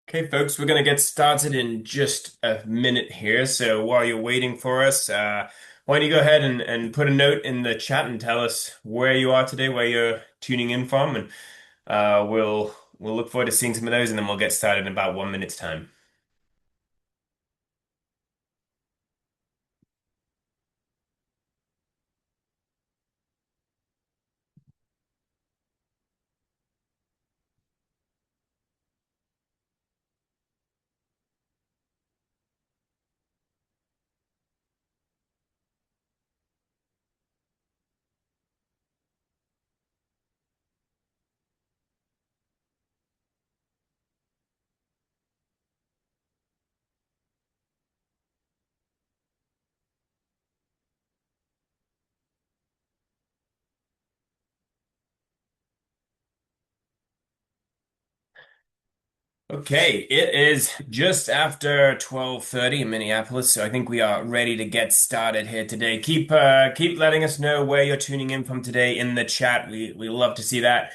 Okay, folks, we're going to get started in just a minute here. So while you're waiting for us, why don't you go ahead and put a note in the chat and tell us where you are today, where you're tuning in from, and we'll look forward to seeing some of those, and then we'll get started in about 1 minute's time. Okay, it is just after 12:30 in Minneapolis, so I think we are ready to get started here today. Keep letting us know where you're tuning in from today in the chat. We love to see that.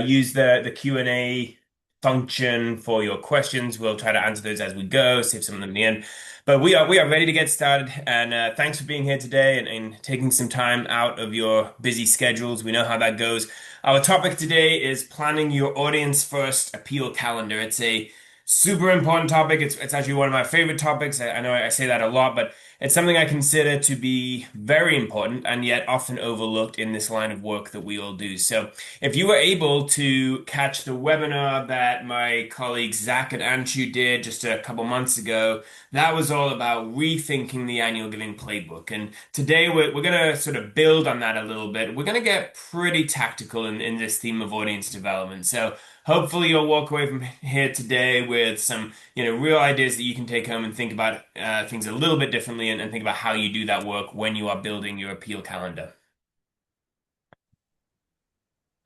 Use the Q&A function for your questions. We'll try to answer those as we go, save some of them in the end. But we are ready to get started, and thanks for being here today and taking some time out of your busy schedules. We know how that goes. Our topic today is planning your audience first appeal calendar. It's a super important topic. It's actually one of my favorite topics. I know I say that a lot, but it's something I consider to be very important and yet often overlooked in this line of work that we all do. So if you were able to catch the webinar that my colleagues Zach and Anshu did just a couple months ago, that was all about rethinking the annual giving playbook. And today we're going to sort of build on that a little bit. We're going to get pretty tactical in this theme of audience development. So hopefully you'll walk away from here today with some, real ideas that you can take home and think about things a little bit differently and think about how you do that work when you are building your appeal calendar.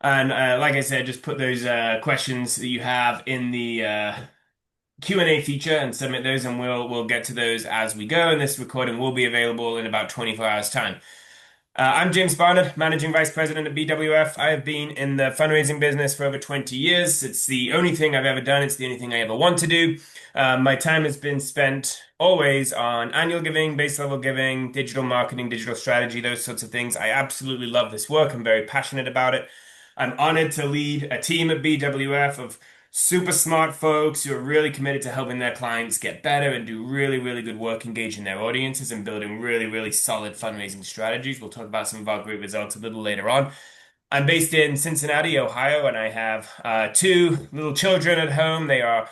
And like I said, just put those questions that you have in the Q&A feature and submit those, and we'll get to those as we go. And this recording will be available in about 24 hours time. I'm James Barnard, Managing Vice President at BWF. I have been in the fundraising business for over 20 years. It's the only thing I've ever done. It's the only thing I ever want to do. My time has been spent always on annual giving, base level giving, digital marketing, digital strategy, those sorts of things. I absolutely love this work. I'm very passionate about it. I'm honored to lead a team at BWF of super smart folks who are really committed to helping their clients get better and do really, really good work engaging their audiences and building really, really solid fundraising strategies. We'll talk about some of our great results a little later on. I'm based in Cincinnati, Ohio, and I have two little children at home. They are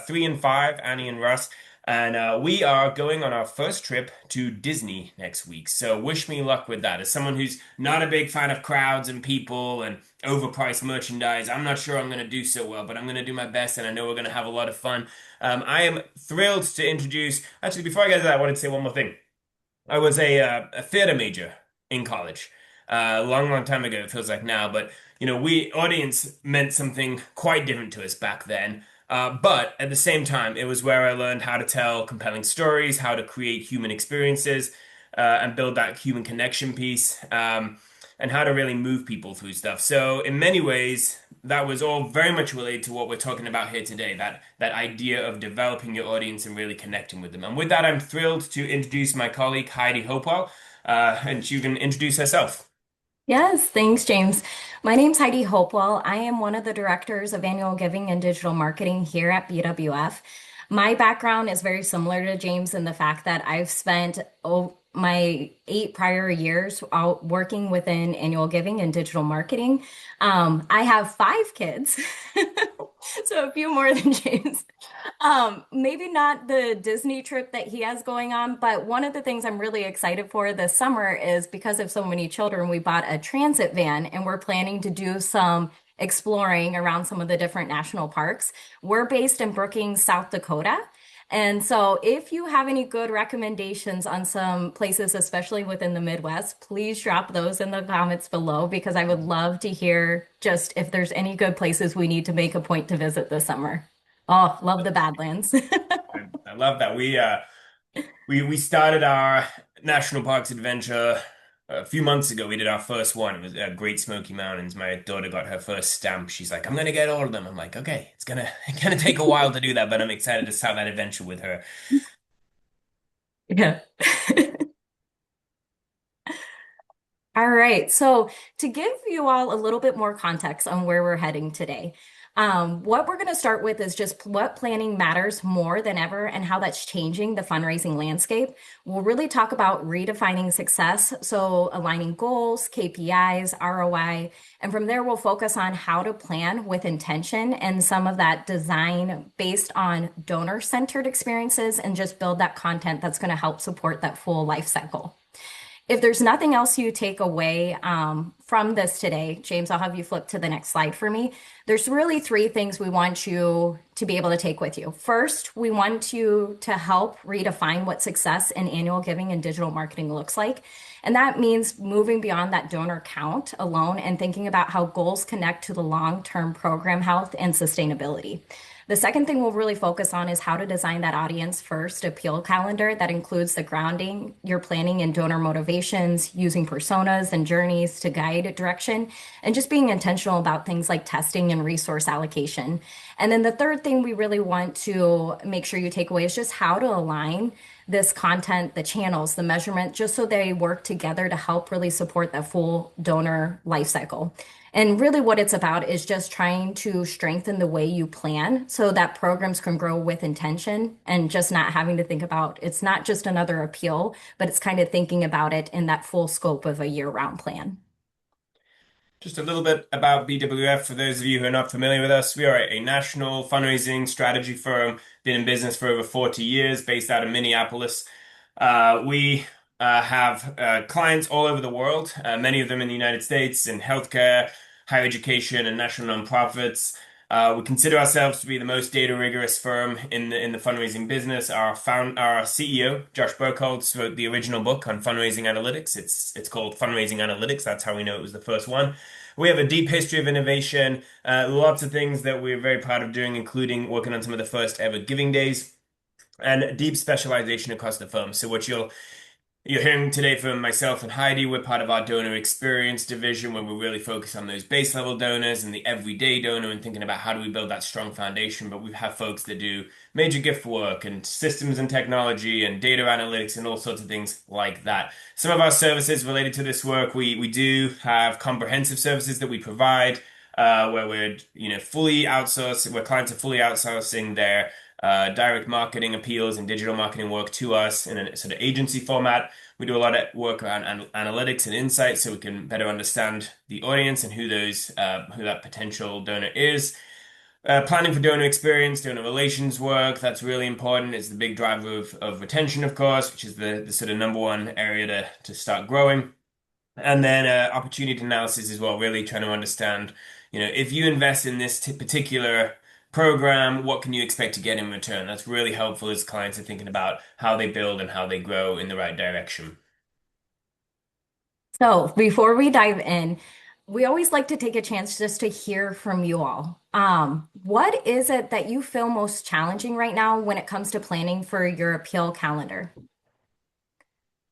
3 and 5, Annie and Russ. And we are going on our first trip to Disney next week. So wish me luck with that. As someone who's not a big fan of crowds and people and overpriced merchandise, I'm not sure I'm going to do so well, but I'm going to do my best, and I know we're going to have a lot of fun. I am thrilled to introduce. Actually, before I get to that, I wanted to say one more thing. I was a theater major in college. A long, long time ago, it feels like now, but we audience meant something quite different to us back then. But at the same time, it was where I learned how to tell compelling stories, how to create human experiences, and build that human connection piece, and how to really move people through stuff. So in many ways, that was all very much related to what we're talking about here today, that idea of developing your audience and really connecting with them. And with that, I'm thrilled to introduce my colleague Heidi Hopewell, and she can introduce herself. Yes, thanks, James. My name's Heidi Hopewell. I am one of the directors of annual giving and digital marketing here at BWF. My background is very similar to James in the fact that I've spent my 8 prior years out working within annual giving and digital marketing. I have 5 kids, so a few more than James. Maybe not the Disney trip that he has going on, but one of the things I'm really excited for this summer is because of so many children, we bought a transit van and we're planning to do some exploring around some of the different national parks. We're based in Brookings, South Dakota. And so if you have any good recommendations on some places, especially within the Midwest, please drop those in the comments below because I would love to hear just if there's any good places we need to make a point to visit this summer. Oh, love the Badlands. I love that we started our national parks adventure a few months ago, we did our first one. It was Great Smoky Mountains. My daughter got her first stamp. She's like, "I'm gonna get all of them." I'm like, "Okay, it's gonna gonna take a while to do that, but I'm excited to start that adventure with her." Yeah. All right. So, to give you all a little bit more context on where we're heading today, what we're going to start with is just what planning matters more than ever and how that's changing the fundraising landscape. We'll really talk about redefining success. So, aligning goals, KPIs, ROI. And from there, we'll focus on how to plan with intention and some of that design based on donor centered experiences and just build that content that's going to help support that full life cycle. If there's nothing else you take away from this today, James, I'll have you flip to the next slide for me. There's really three things we want you to be able to take with you. First, we want you to help redefine what success in annual giving and digital marketing looks like. And that means moving beyond that donor count alone and thinking about how goals connect to the long-term program health and sustainability. The second thing we'll really focus on is how to design that audience first appeal calendar that includes the grounding, your planning and donor motivations, using personas and journeys to guide direction, and just being intentional about things like testing and resource allocation. And then the third thing we really want to make sure you take away is just how to align this content, the channels, the measurement, just so they work together to help really support that full donor life cycle. And really, what it's about is just trying to strengthen the way you plan so that programs can grow with intention and just not having to think about it's not just another appeal, but it's kind of thinking about it in that full scope of a year-round plan. Just a little bit about BWF for those of you who are not familiar with us. We are a national fundraising strategy firm, been in business for over 40 years, based out of Minneapolis. We have clients all over the world, many of them in the United States in healthcare, higher education, and national nonprofits. We consider ourselves to be the most data rigorous firm in the fundraising business. Our CEO, Josh Burkholz, wrote the original book on fundraising analytics. It's called Fundraising Analytics. That's how we know it was the first one. We have a deep history of innovation, lots of things that we're very proud of doing, including working on some of the first ever giving days and deep specialization across the firm. So what you're hearing today from myself and Heidi. We're part of our donor experience division where we really focus on those base level donors and the everyday donor and thinking about how do we build that strong foundation. But we have folks that do major gift work and systems and technology and data analytics and all sorts of things like that. Some of our services related to this work, we do have comprehensive services that we provide where we're fully outsourced, where clients are fully outsourcing their direct marketing appeals and digital marketing work to us in a sort of agency format. We do a lot of work around analytics and insights so we can better understand the audience and who that potential donor is. Planning for donor experience, donor relations work, that's really important. It's the big driver of retention, of course, which is the sort of number one area to start growing. And then opportunity analysis as well, really trying to understand, if you invest in this particular program, what can you expect to get in return? That's really helpful as clients are thinking about how they build and how they grow in the right direction. So, before we dive in, we always like to take a chance just to hear from you all. What is it that you feel most challenging right now when it comes to planning for your appeal calendar?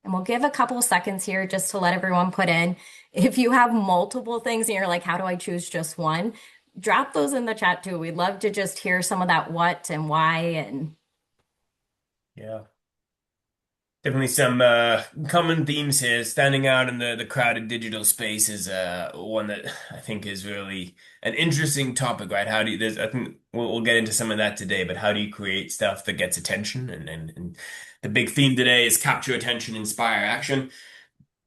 And we'll give a couple of seconds here just to let everyone put in. If you have multiple things and you're like, how do I choose just one? Drop those in the chat too. We'd love to just hear some of that what and why and Yeah. Definitely some common themes here. Standing out in the crowded digital space is one that I think is really an interesting topic, right? How do you, there's, I think we'll get into some of that today, but how do you create stuff that gets attention? And the big theme today is capture attention, inspire action.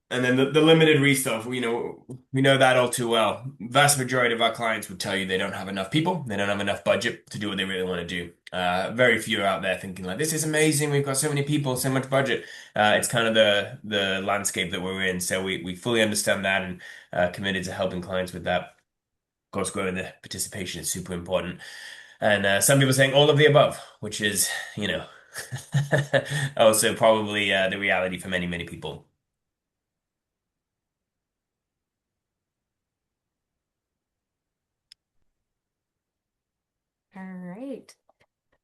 And then the limited resource, we know that all too well. Vast majority of our clients would tell you they don't have enough people, they don't have enough budget to do what they really want to do. Very few are out there thinking like, this is amazing, we've got so many people, so much budget. It's kind of the landscape that we're in. So we fully understand that and committed to helping clients with that. Of course, growing the participation is super important. And some people saying all of the above, which is, also probably the reality for many, many people. all right.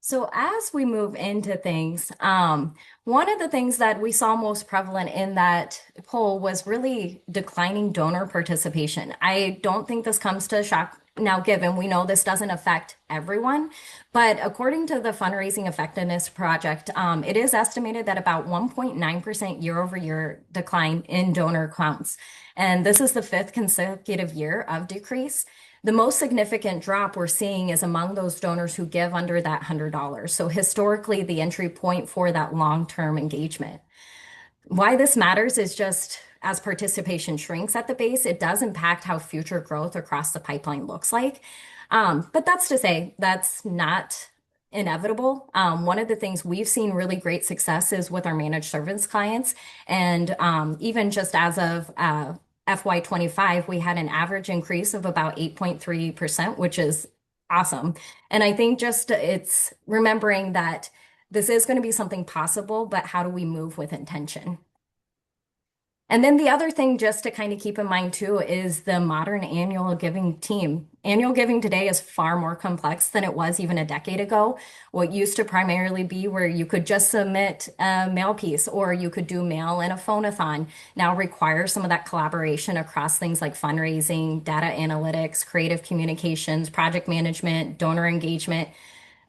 So as we move into things, one of the things that we saw most prevalent in that poll was really declining donor participation. I don't think this comes to shock now, given we know this doesn't affect everyone, but according to the Fundraising Effectiveness Project, it is estimated that about 1.9% year over year decline in donor counts. And this is the fifth consecutive year of decrease. The most significant drop we're seeing is among those donors who give under that $100. So historically, the entry point for that long-term engagement. Why this matters is just as participation shrinks at the base, it does impact how future growth across the pipeline looks like. But that's to say, that's not inevitable. One of the things we've seen really great success is with our managed service clients. And even just as of FY25, we had an average increase of about 8.3%, which is awesome. And I think just it's remembering that this is going to be something possible, but how do we move with intention? And then the other thing just to kind of keep in mind too is the modern annual giving team. Annual giving today is far more complex than it was even a decade ago. What used to primarily be where you could just submit a mail piece or you could do mail and a phone-a-thon now requires some of that collaboration across things like fundraising, data analytics, creative communications, project management, donor engagement.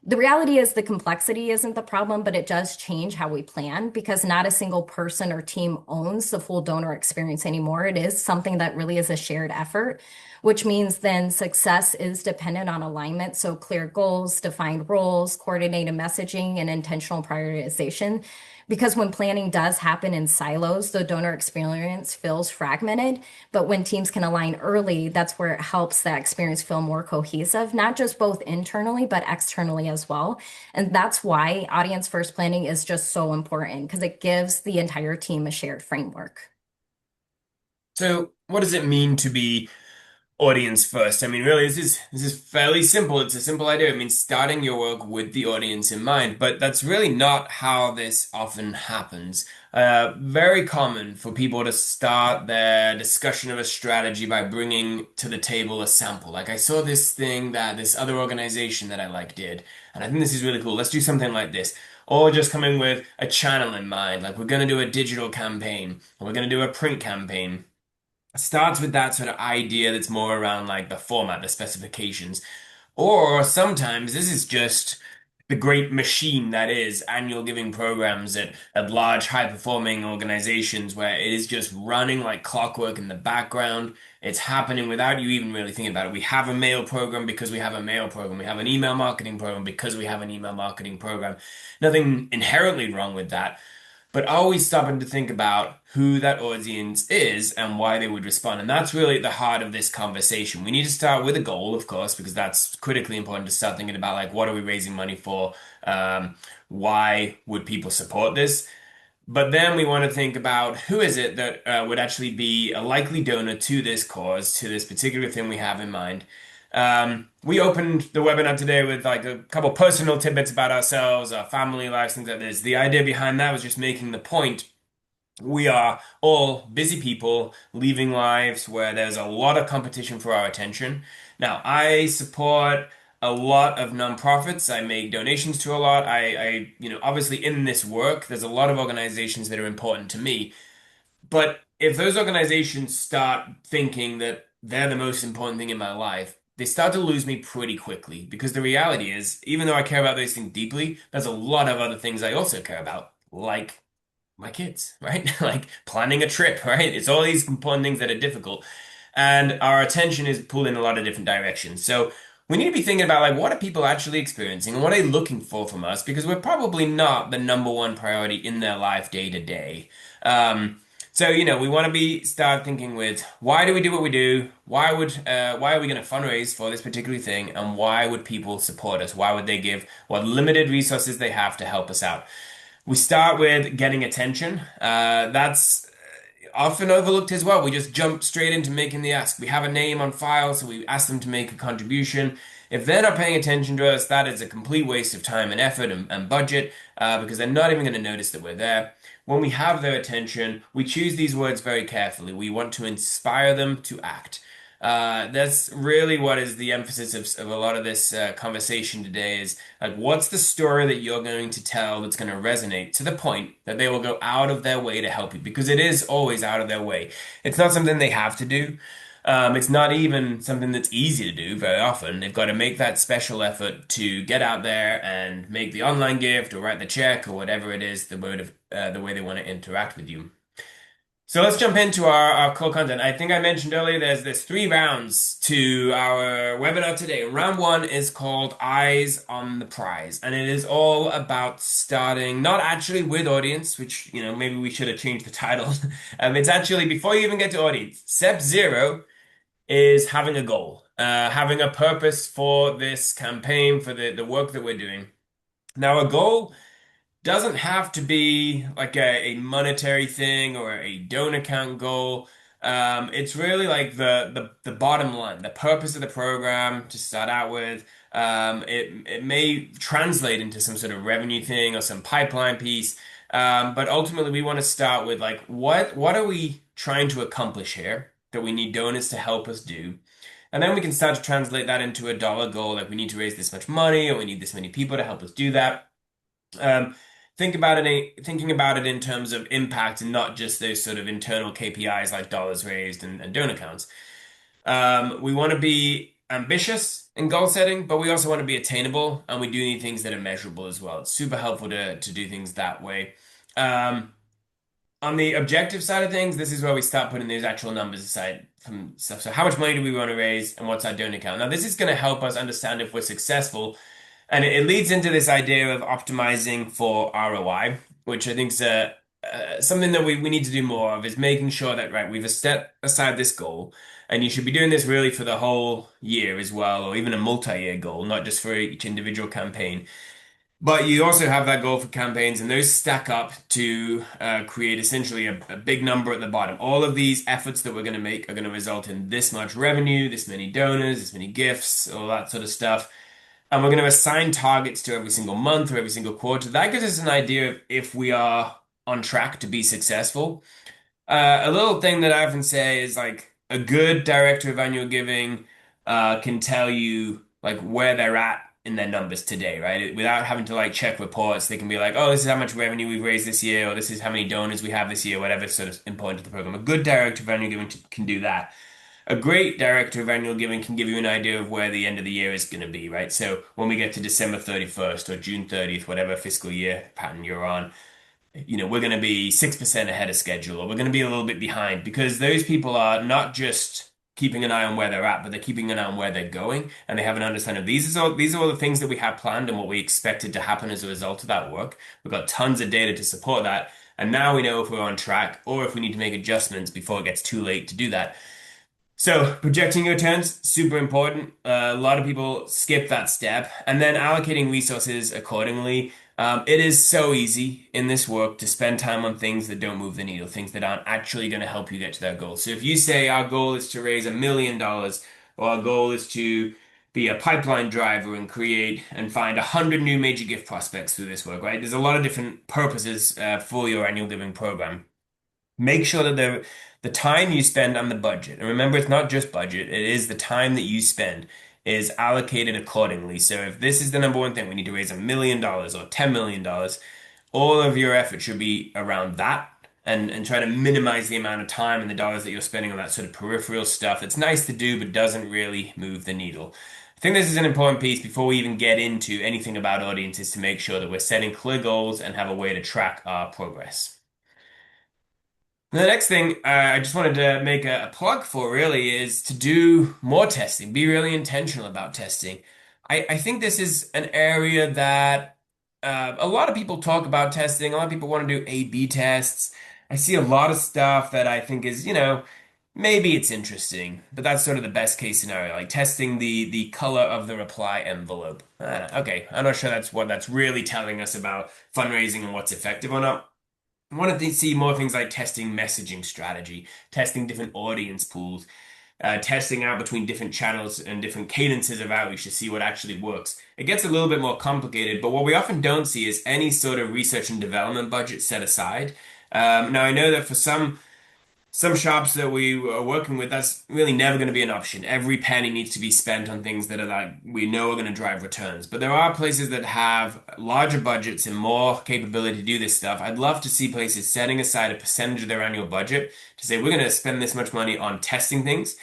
The reality is the complexity isn't the problem, but it does change how we plan because not a single person or team owns the full donor experience anymore. It is something that really is a shared effort, which means then success is dependent on alignment. So clear goals, defined roles, coordinated messaging, and intentional prioritization. Because when planning does happen in silos, the donor experience feels fragmented. But when teams can align early, that's where it helps that experience feel more cohesive, not just both internally, but externally as well. And that's why audience first planning is just so important because it gives the entire team a shared framework. So, what does it mean to be audience first? I mean, really, this is fairly simple. It's a simple idea. It means starting your work with the audience in mind, but that's really not how this often happens. Very common for people to start their discussion of a strategy by bringing to the table a sample. Like, I saw this thing that this other organization that I like did, and I think this is really cool. Let's do something like this. Or just come in with a channel in mind, like we're going to do a digital campaign, or we're going to do a print campaign. Starts with that sort of idea that's more around like the format, the specifications. Or sometimes this is just the great machine that is annual giving programs at large high performing organizations where it is just running like clockwork in the background. It's happening without you even really thinking about it. We have a mail program because we have a mail program. We have an email marketing program because we have an email marketing program. Nothing inherently wrong with that, but always stopping to think about who that audience is and why they would respond. And that's really at the heart of this conversation. We need to start with a goal, of course, because that's critically important to start thinking about like, what are we raising money for? Why would people support this? But then we want to think about who is it that would actually be a likely donor to this cause, to this particular thing we have in mind. We opened the webinar today with like a couple personal tidbits about ourselves, our family lives, things like this. The idea behind that was just making the point we are all busy people leaving lives where there's a lot of competition for our attention. Now, I support a lot of nonprofits. I make donations to a lot. Obviously in this work, there's a lot of organizations that are important to me. But if those organizations start thinking that they're the most important thing in my life, they start to lose me pretty quickly because the reality is, even though I care about those things deeply, there's a lot of other things I also care about, like my kids, right? Like planning a trip, right? It's all these important things that are difficult. And our attention is pulled in a lot of different directions. So we need to be thinking about like what are people actually experiencing and what are they looking for from us? Because we're probably not the number one priority in their life day to day. We want to be start thinking with why do we do what we do? Why are we going to fundraise for this particular thing? And why would people support us? Why would they give what limited resources they have to help us out? We start with getting attention. That's often overlooked as well. We just jump straight into making the ask. We have a name on file, so we ask them to make a contribution. If they're not paying attention to us, that is a complete waste of time and effort and budget because they're not even going to notice that we're there. When we have their attention, we choose these words very carefully. We want to inspire them to act. That's really what is the emphasis of a lot of this conversation today is like, what's the story that you're going to tell that's going to resonate to the point that they will go out of their way to help you? Because it is always out of their way. It's not something they have to do. It's not even something that's easy to do very often. They've got to make that special effort to get out there and make the online gift or write the check or whatever it is, the way they want to interact with you. So let's jump into our core content. I think I mentioned earlier there's three rounds to our webinar today. Round one is called Eyes on the Prize, and it is all about starting not actually with audience, which maybe we should have changed the title. It's actually before you even get to audience. Step zero is having a goal, having a purpose for this campaign, for the work that we're doing. Now, a goal doesn't have to be like a monetary thing or a donor count goal. It's really like the bottom line, the purpose of the program to start out with. It may translate into some sort of revenue thing or some pipeline piece. But ultimately we want to start with like what are we trying to accomplish here that we need donors to help us do? And then we can start to translate that into a dollar goal, like we need to raise this much money or we need this many people to help us do that. Um, thinking about it in terms of impact and not just those sort of internal KPIs like dollars raised and donor counts. We want to be ambitious in goal setting, but we also want to be attainable, and we do need things that are measurable as well. It's super helpful to do things that way. Um, on the objective side of things, this is where we start putting those actual numbers aside from stuff. So how much money do we want to raise and what's our donor count? Now, this is going to help us understand if we're successful. And it leads into this idea of optimizing for ROI, which I think is something that we need to do more of, is making sure that, right, we've set aside this goal. And you should be doing this really for the whole year as well, or even a multi-year goal, not just for each individual campaign. But you also have that goal for campaigns, and those stack up to create essentially a big number at the bottom. All of these efforts that we're going to make are going to result in this much revenue, this many donors, this many gifts, all that sort of stuff. And we're going to assign targets to every single month or every single quarter. That gives us an idea of if we are on track to be successful. A little thing that I often say is like a good director of annual giving can tell you like where they're at in their numbers today, right? Without having to like check reports, they can be like, oh, this is how much revenue we've raised this year, or this is how many donors we have this year, whatever sort of important to the program. A good director of annual giving can do that. A great director of annual giving can give you an idea of where the end of the year is going to be, right? So when we get to December 31st or June 30th, whatever fiscal year pattern you're on, we're going to be 6% ahead of schedule, or we're going to be a little bit behind because those people are not just keeping an eye on where they're at, but they're keeping an eye on where they're going, and they have an understanding of these are all the things that we have planned and what we expected to happen as a result of that work. We've got tons of data to support that, and now we know if we're on track or if we need to make adjustments before it gets too late to do that. So projecting your returns, super important. A lot of people skip that step, and then allocating resources accordingly. It is so easy in this work to spend time on things that don't move the needle, things that aren't actually going to help you get to that goal. So if you say our goal is to raise $1 million, or our goal is to be a pipeline driver and create and find 100 new major gift prospects through this work, right? There's a lot of different purposes for your annual giving program. Make sure that the time you spend on the budget, and remember, it's not just budget, it is the time that you spend, is allocated accordingly. So if this is the number one thing, we need to raise $1 million or $10 million, all of your effort should be around that and try to minimize the amount of time and the dollars that you're spending on that sort of peripheral stuff. It's nice to do, but doesn't really move the needle. I think this is an important piece before we even get into anything about audiences to make sure that we're setting clear goals and have a way to track our progress. The next thing I just wanted to make a plug for really is to do more testing, be really intentional about testing. I think this is an area that a lot of people talk about testing. A lot of people want to do A/B tests. I see a lot of stuff that I think is, maybe it's interesting, but that's sort of the best case scenario, like testing the color of the reply envelope. Okay, I'm not sure that's what that's really telling us about fundraising and what's effective or not. I want to see more things like testing messaging strategy, testing different audience pools, testing out between different channels and different cadences of outreach to see what actually works. It gets a little bit more complicated, but what we often don't see is any sort of research and development budget set aside. Now, I know that for some shops that we are working with, that's really never going to be an option. Every penny needs to be spent on things that are like we know are going to drive returns. But there are places that have larger budgets and more capability to do this stuff. I'd love to see places setting aside a percentage of their annual budget to say we're going to spend this much money on testing things.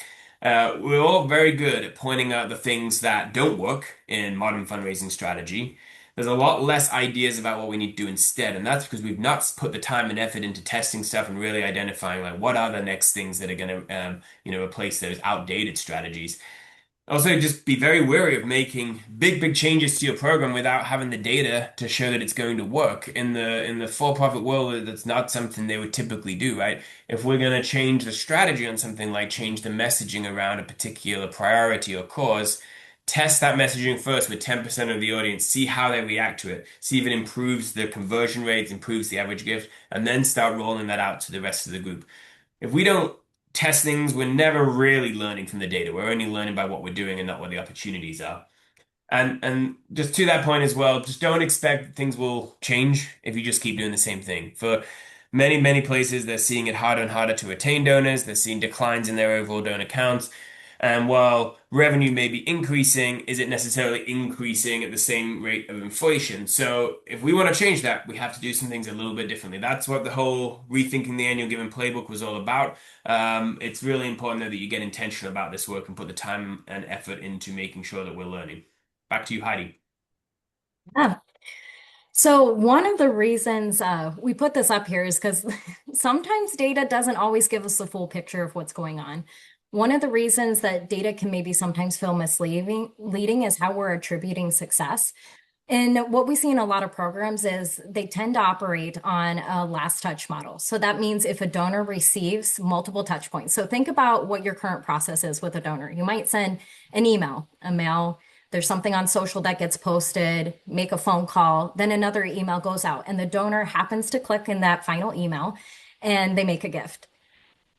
We're all very good at pointing out the things that don't work in modern fundraising strategy. There's a lot less ideas about what we need to do instead, and that's because we've not put the time and effort into testing stuff and really identifying like what are the next things that are going to replace those outdated strategies. Also, just be very wary of making big changes to your program without having the data to show that it's going to work. In the for-profit world, that's not something they would typically do, right? If we're going to change the strategy on something like change the messaging around a particular priority or cause, test that messaging first with 10% of the audience, see how they react to it, see if it improves the conversion rates, improves the average gift, and then start rolling that out to the rest of the group. If we don't test things, we're never really learning from the data. We're only learning by what we're doing and not what the opportunities are. And just to that point as well, just don't expect that things will change if you just keep doing the same thing. For many places, they're seeing it harder and harder to retain donors. They're seeing declines in their overall donor counts. And while revenue may be increasing, is it necessarily increasing at the same rate of inflation? So if we want to change that, we have to do some things a little bit differently. That's what the whole rethinking the annual given playbook was all about. It's really important though that you get intentional about this work and put the time and effort into making sure that we're learning. Back to you, Heidi. Yeah. So one of the reasons we put this up here is because sometimes data doesn't always give us the full picture of what's going on. One of the reasons that data can maybe sometimes feel misleading is how we're attributing success. And what we see in a lot of programs is they tend to operate on a last touch model. So that means if a donor receives multiple touch points. So think about what your current process is with a donor. You might send an email, a mail, there's something on social that gets posted, make a phone call, then another email goes out, and the donor happens to click in that final email and they make a gift.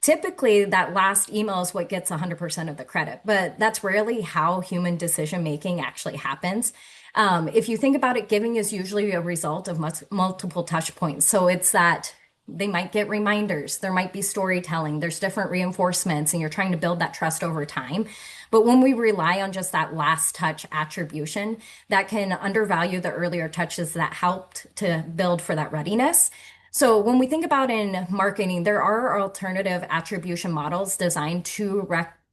Typically, that last email is what gets 100% of the credit, but that's rarely how human decision making actually happens. If you think about it, giving is usually a result of multiple touch points. So it's that they might get reminders, there might be storytelling, there's different reinforcements, and you're trying to build that trust over time. But when we rely on just that last touch attribution, that can undervalue the earlier touches that helped to build for that readiness. So when we think about in marketing, there are alternative attribution models designed to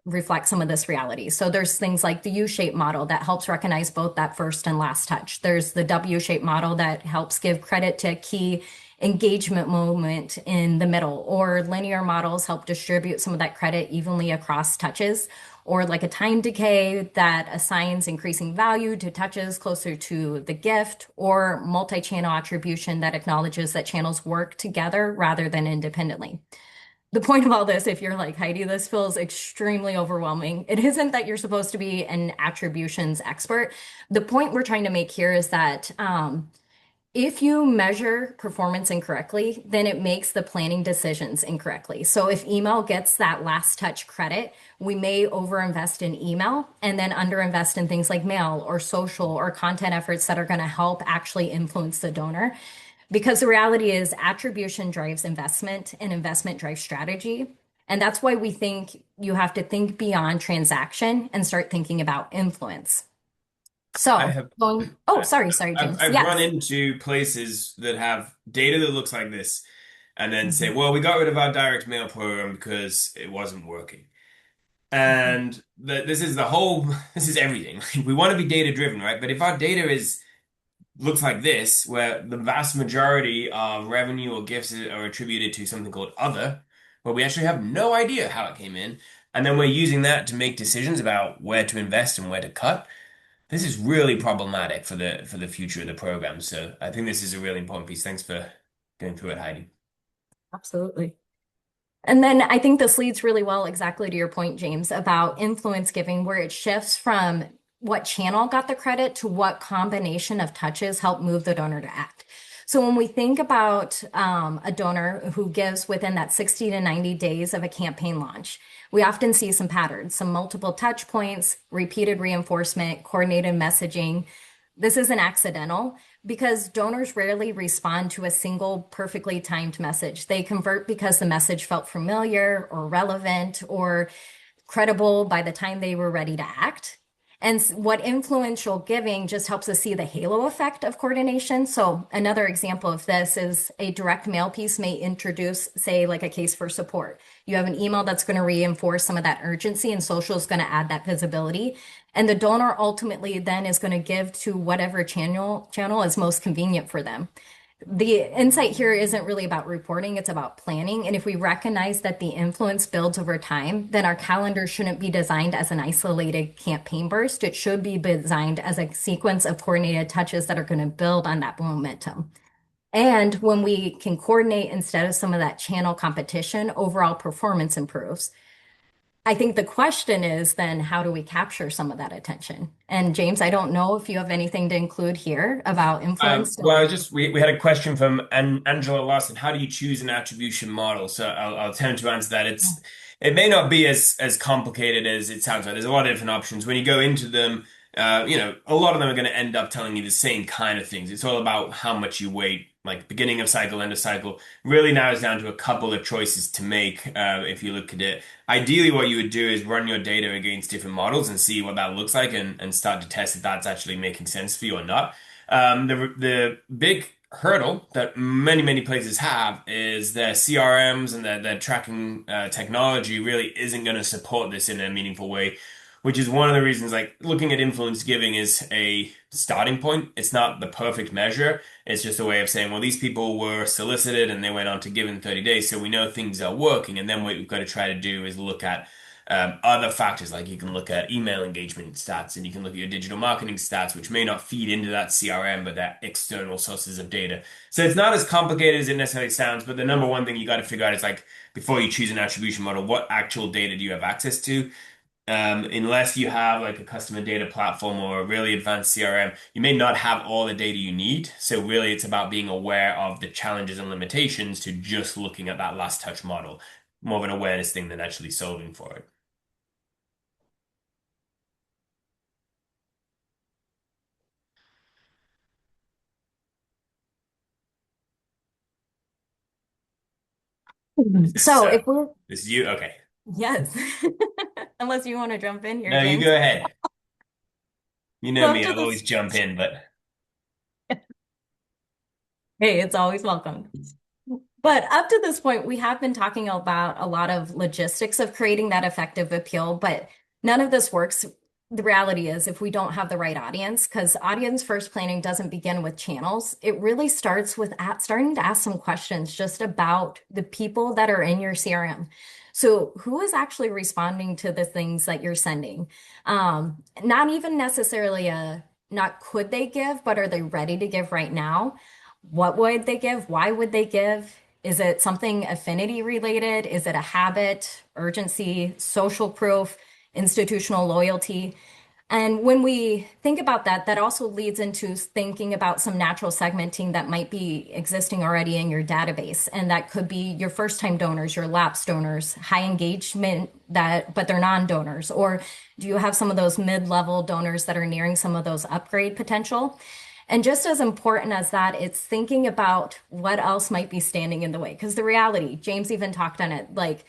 reflect some of this reality. So there's things like the U-shaped model that helps recognize both that first and last touch. There's the W-shaped model that helps give credit to a key engagement moment in the middle, or linear models help distribute some of that credit evenly across touches, or like a time decay that assigns increasing value to touches closer to the gift, or multi-channel attribution that acknowledges that channels work together rather than independently. The point of all this, if you're like Heidi, this feels extremely overwhelming. It isn't that you're supposed to be an attributions expert. The point we're trying to make here is that if you measure performance incorrectly, then it makes the planning decisions incorrectly. So if email gets that last touch credit, we may overinvest in email and then underinvest in things like mail or social or content efforts that are going to help actually influence the donor. Because the reality is attribution drives investment and investment drives strategy. And that's why we think you have to think beyond transaction and start thinking about influence. I So have oh, I- sorry, James. I've run Yes. into places that have data that looks like this and then say, Mhm. well, we got rid of our direct mail program because it wasn't working. And this is the whole, this is everything. We want to be data driven, right? But if our data is looks like this, where the vast majority of revenue or gifts are attributed to something called other, where we actually have no idea how it came in, and then we're using that to make decisions about where to invest and where to cut. This is really problematic for the future of the program. So I think this is a really important piece. Thanks for going through it, Heidi. Absolutely. And then I think this leads really well exactly to your point, James, about influence giving, where it shifts from what channel got the credit to what combination of touches help move the donor to act. So when we think about a donor who gives within that 60 to 90 days of a campaign launch, we often see some patterns, some multiple touch points, repeated reinforcement, coordinated messaging, This isn't accidental because donors rarely respond to a single perfectly timed message. They convert because the message felt familiar or relevant or credible by the time they were ready to act. And what influential giving just helps us see the halo effect of coordination. So, another example of this is a direct mail piece may introduce, say, like a case for support. You have an email that's going to reinforce some of that urgency, and social is going to add that visibility. And the donor ultimately then is going to give to whatever channel is most convenient for them. The insight here isn't really about reporting, it's about planning. And if we recognize that the influence builds over time, then our calendar shouldn't be designed as an isolated campaign burst. It should be designed as a sequence of coordinated touches that are going to build on that momentum. And when we can coordinate instead of some of that channel competition, overall performance improves. I think the question is then how do we capture some of that attention? And James, I don't know if you have anything to include here about influence. Well, we had a question from Angela Lawson. How do you choose an attribution model? So I'll attempt to answer that. It may not be as complicated as it sounds like. There's a lot of different options. When you go into them, a lot of them are going to end up telling you the same kind of things. It's all about how much you weight, like beginning of cycle, end of cycle. Really narrows down to a couple of choices to make if you look at it. Ideally, what you would do is run your data against different models and see what that looks like and start to test if that's actually making sense for you or not. The big hurdle that many places have is their CRMs and their tracking technology really isn't going to support this in a meaningful way, which is one of the reasons like looking at influence giving is a starting point. It's not the perfect measure. It's just a way of saying, well, these people were solicited and they went on to give in 30 days, so we know things are working. And then what we've got to try to do is look at other factors, like you can look at email engagement stats and you can look at your digital marketing stats, which may not feed into that CRM, but they're external sources of data. So it's not as complicated as it necessarily sounds, but the number one thing you got to figure out is like, before you choose an attribution model, what actual data do you have access to? Unless you have like a customer data platform or a really advanced CRM, you may not have all the data you need. So really it's about being aware of the challenges and limitations to just looking at that last touch model. More of an awareness thing than actually solving for it. Is this So if we're, this is you? Okay. yes, unless you want to jump in here, No, you James. go ahead. You know So up me, to I'll always this, jump in, but hey, it's always welcome. But up to this point, we have been talking about a lot of logistics of creating that effective appeal, but none of this works. The reality is, if we don't have the right audience, because audience first planning doesn't begin with channels, it really starts with starting to ask some questions just about the people that are in your CRM. So, who is actually responding to the things that you're sending? Not even necessarily not could they give, but are they ready to give right now? What would they give? Why would they give? Is it something affinity related? Is it a habit, urgency, social proof, institutional loyalty? And when we think about that, that also leads into thinking about some natural segmenting that might be existing already in your database. And that could be your first time donors, your lapsed donors, high engagement that, but they're non-donors. Or do you have some of those mid-level donors that are nearing some of those upgrade potential? And just as important as that, it's thinking about what else might be standing in the way. Because the reality, James even talked on it, like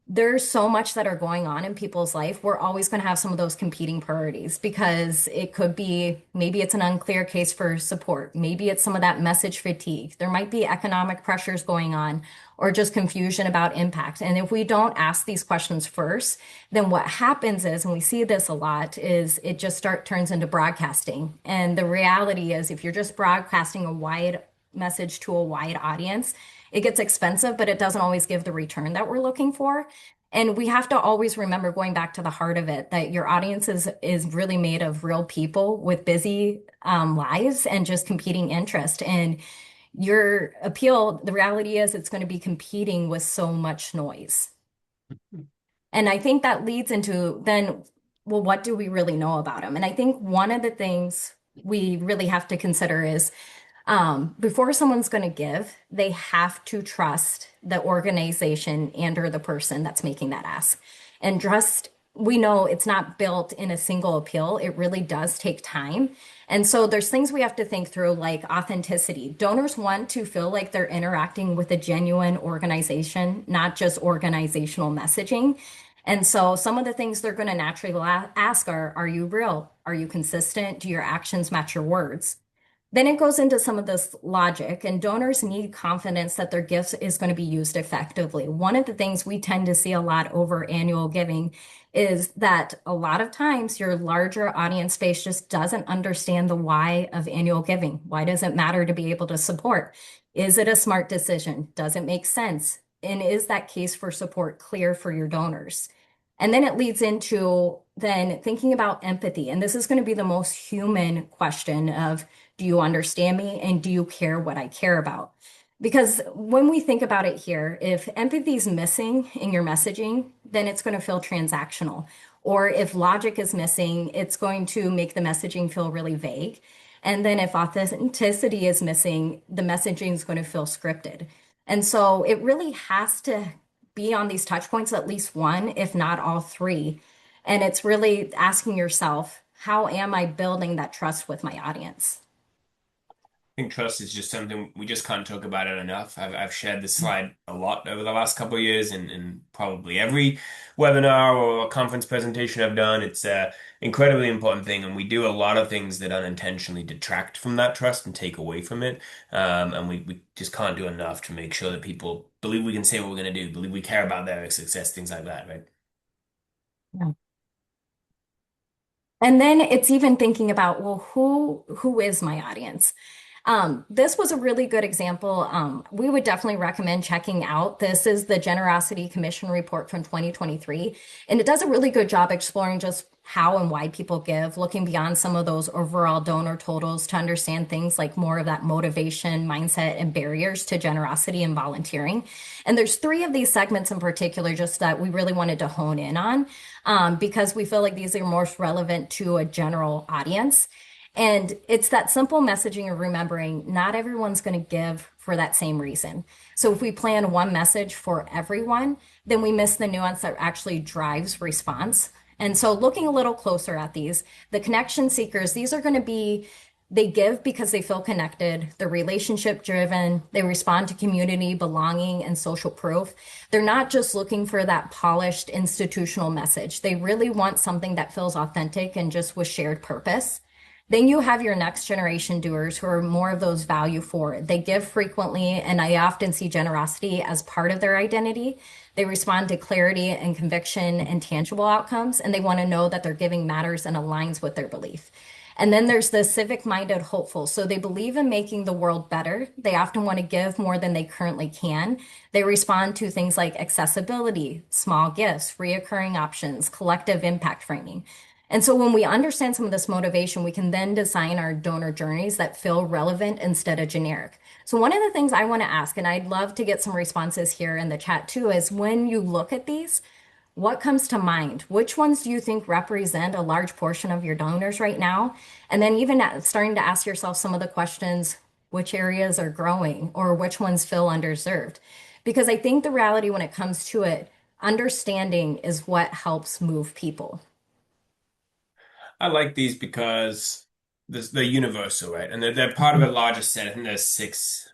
there's so much that are going on in people's life. We're always going to have some of those competing priorities because it could be maybe it's an unclear case for support. Maybe it's some of that message fatigue. There might be economic pressures going on or just confusion about impact. And if we don't ask these questions first, then what happens is, and we see this a lot, is it just turns into broadcasting. And the reality is if you're just broadcasting a wide message to a wide audience, it gets expensive, but it doesn't always give the return that we're looking for. And we have to always remember going back to the heart of it that your audience is really made of real people with busy lives and just competing interest. And your appeal, the reality is it's going to be competing with so much noise. And I think that leads into then, well, what do we really know about them? And I think one of the things we really have to consider is before someone's going to give, they have to trust the organization and or the person that's making that ask. And trust we know it's not built in a single appeal. It really does take time. And so there's things we have to think through, like authenticity. Donors want to feel like they're interacting with a genuine organization, not just organizational messaging. And so some of the things they're going to naturally ask are you real? Are you consistent? Do your actions match your words? Then it goes into some of this logic, and donors need confidence that their gifts is going to be used effectively. One of the things we tend to see a lot over annual giving is that a lot of times your larger audience base just doesn't understand the why of annual giving. Why does it matter to be able to support? Is it a smart decision? Does it make sense? And is that case for support clear for your donors? And then it leads into then thinking about empathy. And this is going to be the most human question of, do you understand me? And do you care what I care about? Because when we think about it here, if empathy is missing in your messaging, then it's going to feel transactional. Or if logic is missing, it's going to make the messaging feel really vague. And then if authenticity is missing, the messaging is going to feel scripted. And so it really has to be on these touch points, at least one, if not all three. And it's really asking yourself, how am I building that trust with my audience? Think trust is just something we just can't talk about it enough. I've shared this slide a lot over the last couple of years, and probably every webinar or conference presentation I've done. It's a incredibly important thing, and we do a lot of things that unintentionally detract from that trust and take away from it. And we just can't do enough to make sure that people believe we can say what we're going to do, believe we care about their success, things like that, right? Yeah. And then it's even thinking about, well, who is my audience? This was a really good example. We would definitely recommend checking out. This is the Generosity Commission report from 2023, and it does a really good job exploring just how and why people give, looking beyond some of those overall donor totals to understand things like more of that motivation, mindset, and barriers to generosity and volunteering. And there's three of these segments in particular just that we really wanted to hone in on because we feel like these are most relevant to a general audience. And it's that simple messaging of remembering not everyone's going to give for that same reason. So if we plan one message for everyone, then we miss the nuance that actually drives response. And so looking a little closer at these, the connection seekers, these are going to be, they give because they feel connected, they're relationship driven, they respond to community, belonging, and social proof. They're not just looking for that polished institutional message. They really want something that feels authentic and just with shared purpose. Then you have your next generation doers who are more of those value forward. They give frequently, and I often see generosity as part of their identity. They respond to clarity and conviction and tangible outcomes, and they want to know that their giving matters and aligns with their belief. And then there's the civic minded hopeful. So they believe in making the world better. They often want to give more than they currently can. They respond to things like accessibility, small gifts, reoccurring options, collective impact framing. And so when we understand some of this motivation, we can then design our donor journeys that feel relevant instead of generic. So one of the things I want to ask, and I'd love to get some responses here in the chat too, is when you look at these, what comes to mind? Which ones do you think represent a large portion of your donors right now? And then even starting to ask yourself some of the questions, which areas are growing or which ones feel underserved? Because I think the reality when it comes to it, understanding is what helps move people. I like these because they're universal, right? And they're part of a larger set. I think there's six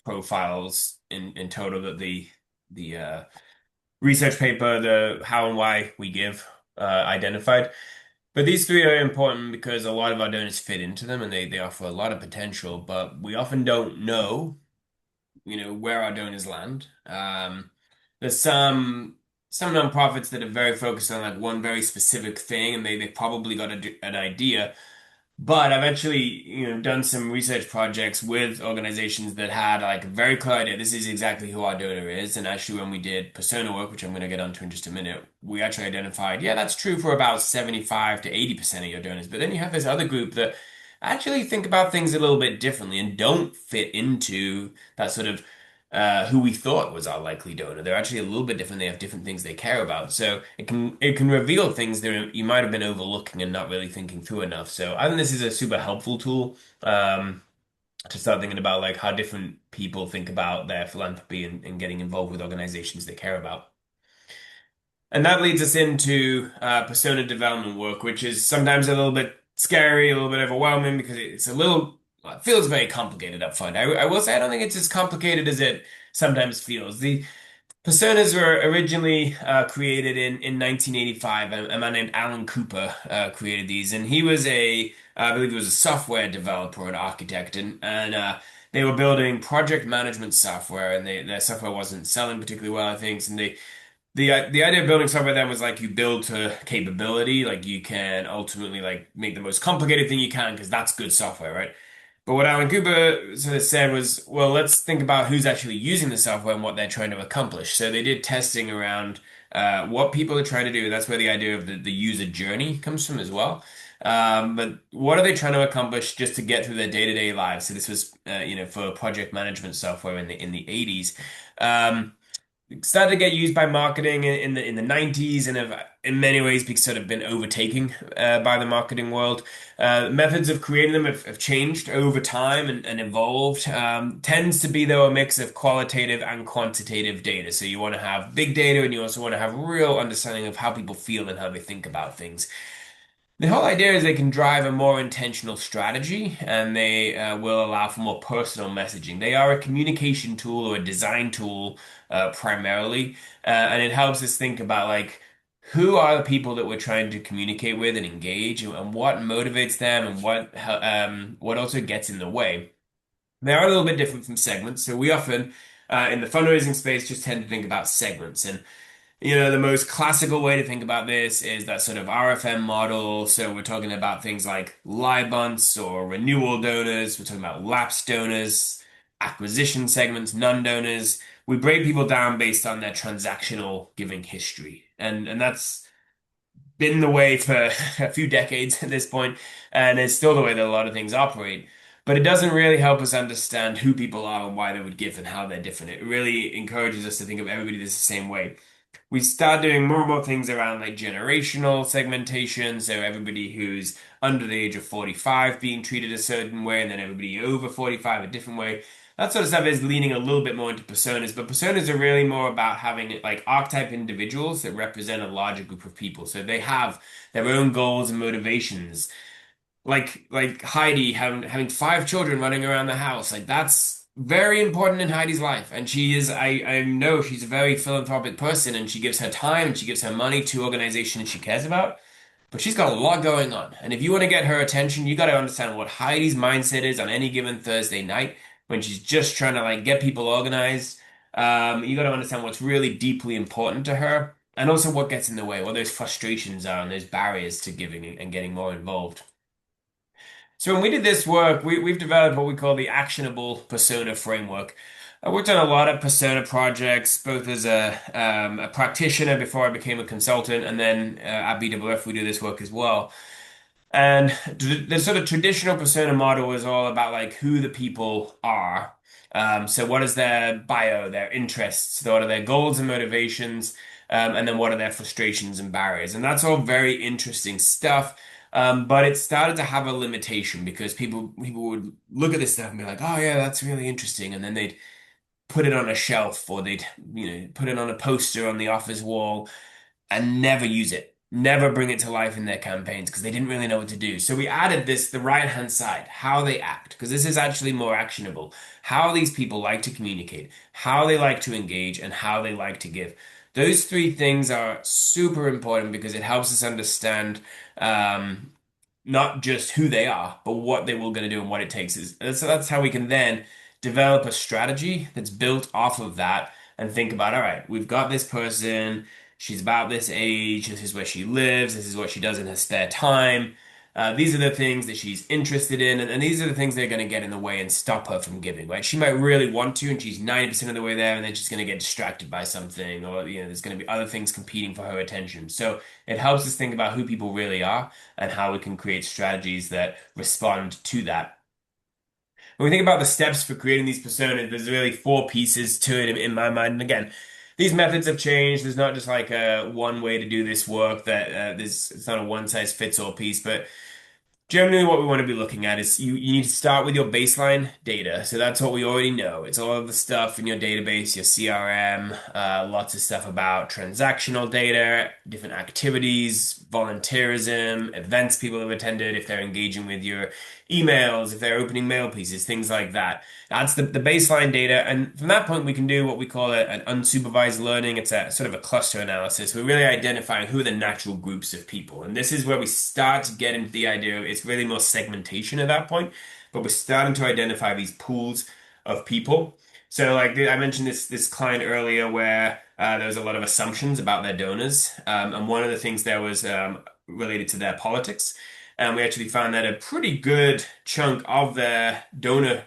profiles in total that the research paper, the how and why we give, identified. But these three are important because a lot of our donors fit into them and they offer a lot of potential, but we often don't know, where our donors land. There's some nonprofits that are very focused on like one very specific thing and they probably got an idea. But I've actually, done some research projects with organizations that had like a very clear idea. This is exactly who our donor is. And actually, when we did persona work, which I'm going to get onto in just a minute, we actually identified, yeah, that's true for about 75 to 80% of your donors. But then you have this other group that actually think about things a little bit differently and don't fit into that sort of who we thought was our likely donor. They're actually a little bit different. They have different things they care about. So it can reveal things that you might have been overlooking and not really thinking through enough. So I think this is a super helpful tool to start thinking about like how different people think about their philanthropy and getting involved with organizations they care about. And that leads us into persona development work, which is sometimes a little bit scary, a little bit overwhelming because it's a little, it feels very complicated up front. I will say I don't think it's as complicated as it sometimes feels. The personas were originally created in 1985. A man named Alan Cooper created these, and he was I believe he was a software developer, an architect, and they were building project management software, and their software wasn't selling particularly well, I think, and the idea of building software then was like you build to capability, like you can ultimately like make the most complicated thing you can because that's good software, right? But what Alan Cooper sort of said was, well, let's think about who's actually using the software and what they're trying to accomplish. So they did testing around what people are trying to do. That's where the idea of the user journey comes from as well. But what are they trying to accomplish just to get through their day-to-day lives? So this was, for project management software in the 80s. Um, started to get used by marketing in the 90s and have in many ways sort of been overtaken by the marketing world. Methods of creating them have changed over time and evolved. Tends to be though a mix of qualitative and quantitative data. So you want to have big data and you also want to have real understanding of how people feel and how they think about things. The whole idea is they can drive a more intentional strategy and they will allow for more personal messaging. They are a communication tool or a design tool primarily, and it helps us think about like who are the people that we're trying to communicate with and engage and what motivates them and what also gets in the way. They are a little bit different from segments, so we often in the fundraising space just tend to think about segments and the most classical way to think about this is that sort of RFM model. So we're talking about things like live bunts or renewal donors. We're talking about lapsed donors, acquisition segments, non-donors. We break people down based on their transactional giving history. And that's been the way for a few decades at this point, and it's still the way that a lot of things operate. But it doesn't really help us understand who people are and why they would give and how they're different. It really encourages us to think of everybody the same way. We start doing more and more things around like generational segmentation. So everybody who's under the age of 45 being treated a certain way, and then everybody over 45 a different way. That sort of stuff is leaning a little bit more into personas, but personas are really more about having like archetype individuals that represent a larger group of people. So they have their own goals and motivations like Heidi having five children running around the house. Like that's very important in Heidi's life. And she is, I know she's a very philanthropic person and she gives her time and she gives her money to organizations she cares about. But she's got a lot going on. And if you want to get her attention, you got to understand what Heidi's mindset is on any given Thursday night when she's just trying to like get people organized. You got to understand what's really deeply important to her and also what gets in the way, what those frustrations are and those barriers to giving and getting more involved. So when we did this work, we've developed what we call the actionable persona framework. I worked on a lot of persona projects, both as a practitioner before I became a consultant, and then at BWF we do this work as well. And the sort of traditional persona model is all about like who the people are. So what is their bio, their interests, what are their goals and motivations, and then what are their frustrations and barriers. And that's all very interesting stuff. But it started to have a limitation because people would look at this stuff and be like, oh yeah, that's really interesting. And then they'd put it on a shelf or they'd, put it on a poster on the office wall and never use it, never bring it to life in their campaigns because they didn't really know what to do. So we added this, the right-hand side, how they act, because this is actually more actionable. How these people like to communicate, how they like to engage, and how they like to give. Those three things are super important because it helps us understand um, not just who they are, but what they were going to do and what it takes. So that's how we can then develop a strategy that's built off of that and think about, all right, we've got this person. She's about this age. This is where she lives. This is what she does in her spare time. These are the things that she's interested in, and these are the things that are going to get in the way and stop her from giving, right? She might really want to, and she's 90% of the way there, and then she's going to get distracted by something, or there's going to be other things competing for her attention. So it helps us think about who people really are and how we can create strategies that respond to that. When we think about the steps for creating these personas, there's really four pieces to it in my mind. And again, these methods have changed. There's not just like a one way to do this work that it's not a one size fits all piece, but Generally, what we want to be looking at is you need to start with your baseline data. So that's what we already know. It's all of the stuff in your database, your CRM, lots of stuff about transactional data, different activities, volunteerism, events people have attended, if they're engaging with your emails, if they're opening mail pieces, things like that. That's the baseline data. And from that point, we can do what we call an unsupervised learning. It's a sort of a cluster analysis. We're really identifying who are the natural groups of people. And this is where we start to get into the idea of it's really more segmentation at that point. But we're starting to identify these pools of people. So, like I mentioned this client earlier, where there was a lot of assumptions about their donors, and one of the things there was related to their politics. And we actually found that a pretty good chunk of their donor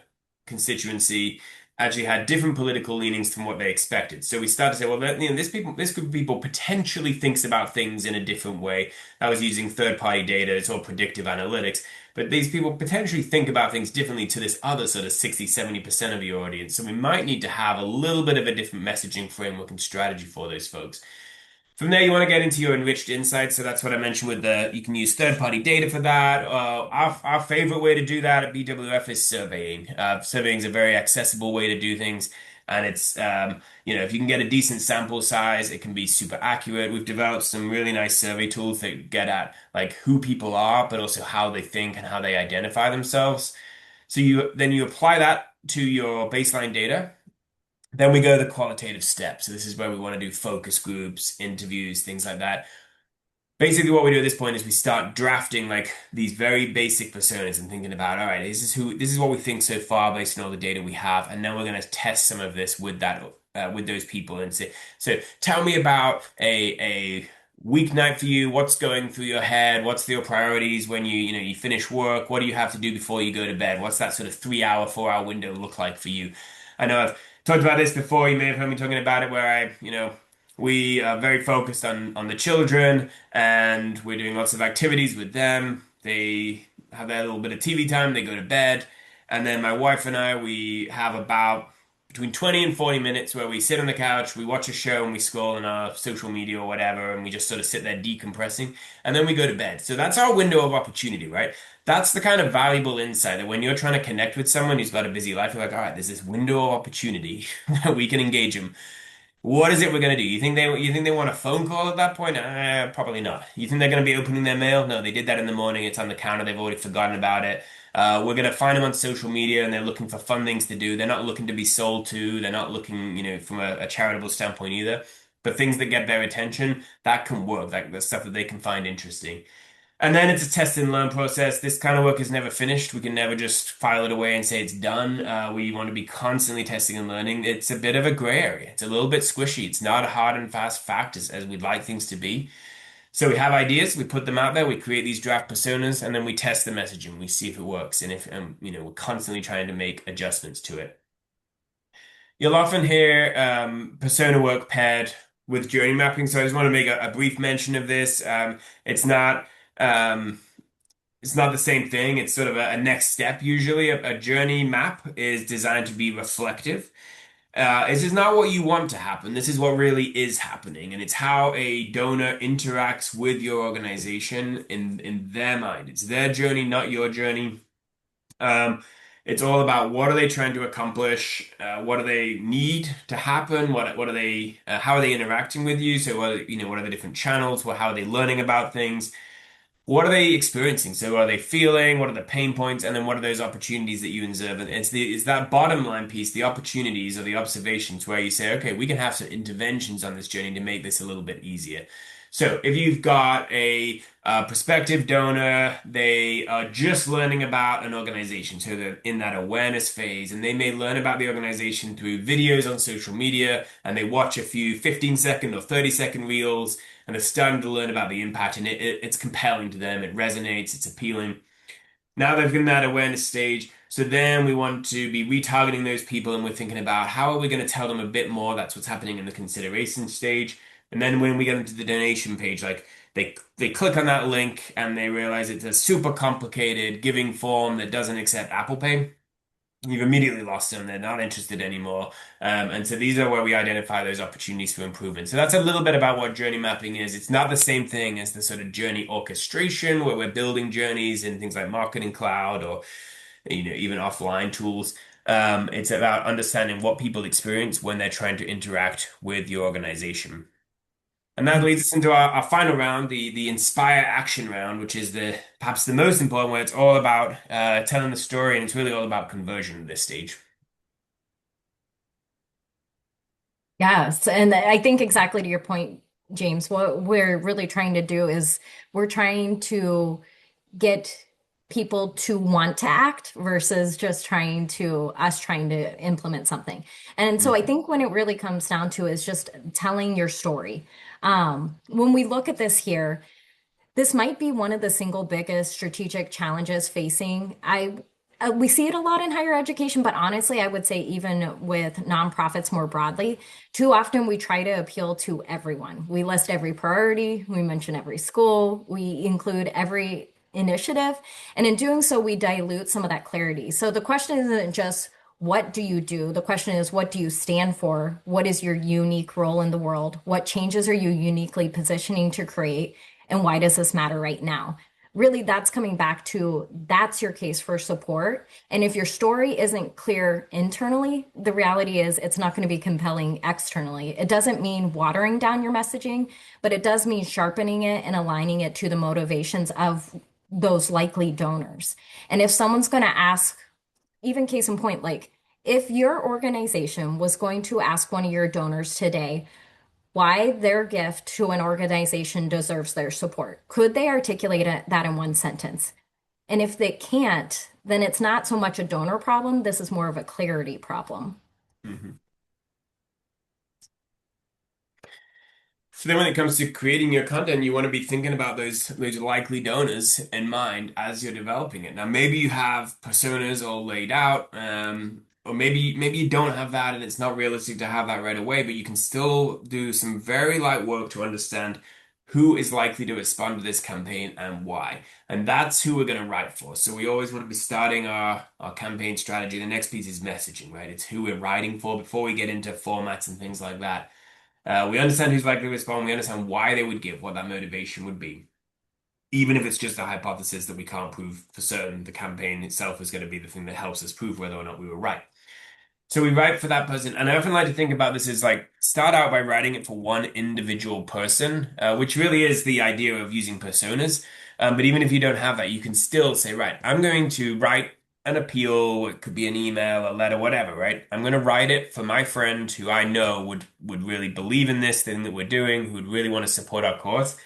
constituency actually had different political leanings from what they expected. So we started to say, well, this group of people potentially thinks about things in a different way. I was using third-party data, it's all predictive analytics, but these people potentially think about things differently to this other sort of 60, 70% of your audience. So we might need to have a little bit of a different messaging framework and strategy for those folks. From there, you want to get into your enriched insights. So that's what I mentioned with you can use third-party data for that. Our favorite way to do that at BWF is surveying. Surveying is a very accessible way to do things. And if you can get a decent sample size, it can be super accurate. We've developed some really nice survey tools that get at like who people are, but also how they think and how they identify themselves. So you apply that to your baseline data. Then we go to the qualitative steps. So this is where we want to do focus groups, interviews, things like that. Basically, what we do at this point is we start drafting like these very basic personas and thinking about, all right, this is what we think so far based on all the data we have, and then we're going to test some of this with with those people and say, so tell me about a weeknight for you. What's going through your head? What's your priorities when you finish work? What do you have to do before you go to bed? What's that sort of 3 hour, 4 hour window look like for you? I know I've talked about this before. You may have heard me talking about it where we are very focused on the children and we're doing lots of activities with them. They have their little bit of TV time, they go to bed. And then my wife and I, we have about between 20 and 40 minutes where we sit on the couch, we watch a show and we scroll on our social media or whatever, and we just sort of sit there decompressing. And then we go to bed. So that's our window of opportunity, right? That's the kind of valuable insight that when you're trying to connect with someone who's got a busy life, you're like, all right, there's this window of opportunity where we can engage them. What is it we're going to do? You think they want a phone call at that point? Probably not. You think they're going to be opening their mail? No, they did that in the morning. It's on the counter. They've already forgotten about it. We're going to find them on social media and they're looking for fun things to do. They're not looking to be sold to. They're not looking, from a charitable standpoint either. But things that get their attention, that can work. Like the stuff that they can find interesting. And then it's a test and learn process. This kind of work is never finished. We can never just file it away and say it's done. We want to be constantly testing and learning. It's a bit of a gray area. It's a little bit squishy. It's not a hard and fast fact as we'd like things to be. So we have ideas, we put them out there, we create these draft personas, and then we test the messaging. We see if it works, and if we're constantly trying to make adjustments to it. You'll often hear persona work paired with journey mapping. So I just want to make a brief mention of this. It's not. Um, it's not the same thing. It's sort of a next step usually. A journey map is designed to be reflective. This is not what you want to happen. This is what really is happening, and it's how a donor interacts with your organization in their mind. It's their journey, not your journey. Um, it's all about what are they trying to accomplish, what do they need to happen, what are they, how are they interacting with you? So, what are the different channels? How are they learning about things? What are they experiencing? So, what are they feeling? What are the pain points? And then, what are those opportunities that you observe? And it's that bottom line piece, the opportunities or the observations, where you say, okay, we can have some interventions on this journey to make this a little bit easier. So, if you've got a prospective donor, they are just learning about an organization, so they're in that awareness phase, and they may learn about the organization through videos on social media, and they watch a few 15-second or 30-second reels and they're starting to learn about the impact, and it's compelling to them. It resonates. It's appealing. Now they've in that awareness stage. So then we want to be retargeting those people, and we're thinking about how are we going to tell them a bit more. That's what's happening in the consideration stage. And then when we get into the donation page, like they click on that link and they realize it's a super complicated giving form that doesn't accept Apple Pay. you've immediately lost them. They're not interested anymore. And so these are where we identify those opportunities for improvement. So that's a little bit about what journey mapping is. It's not the same thing as the sort of journey orchestration where we're building journeys in things like Marketing Cloud or even offline tools. It's about understanding what people experience when they're trying to interact with your organization. And that leads us into our final round, the inspire action round, which is the perhaps the most important, where it's all about telling the story, and it's really all about conversion at this stage. Yes, and I think exactly to your point, James, what we're really trying to do is we're trying to get people to want to act versus just trying to implement something. And so I Mhm. think when it really comes down to is just telling your story. When we look at this here, this might be one of the single biggest strategic challenges facing. We see it a lot in higher education, but honestly, I would say even with nonprofits more broadly, too often we try to appeal to everyone. We list every priority, we mention every school, we include every initiative, and in doing so, we dilute some of that clarity. So the question isn't just what do you do? The question is, what do you stand for? What is your unique role in the world? What changes are you uniquely positioning to create? And why does this matter right now? Really, that's coming back to that's your case for support. And if your story isn't clear internally, the reality is it's not going to be compelling externally. It doesn't mean watering down your messaging, but it does mean sharpening it and aligning it to the motivations of those likely donors. And if someone's going to ask, even case in point, like if your organization was going to ask one of your donors today, why their gift to an organization deserves their support. Could they articulate that in one sentence? And if they can't, then it's not so much a donor problem. This is more of a clarity problem. Mhm. So then when it comes to creating your content, you want to be thinking about those likely donors in mind as you're developing it. Now, maybe you have personas all laid out, or maybe you don't have that and it's not realistic to have that right away, but you can still do some very light work to understand who is likely to respond to this campaign and why. And that's who we're going to write for. So we always want to be starting our campaign strategy. The next piece is messaging, right? It's who we're writing for before we get into formats and things like that. We understand who's likely to respond. We understand why they would give, what that motivation would be. Even if it's just a hypothesis that we can't prove for certain, the campaign itself is going to be the thing that helps us prove whether or not we were right. So we write for that person. And I often like to think about this as like start out by writing it for one individual person, which really is the idea of using personas. But even if you don't have that, you can still say, right, I'm going to write an appeal. It could be an email, a letter, whatever, right? I'm going to write it for my friend who I know would really believe in this thing that we're doing, who would really want to support our cause.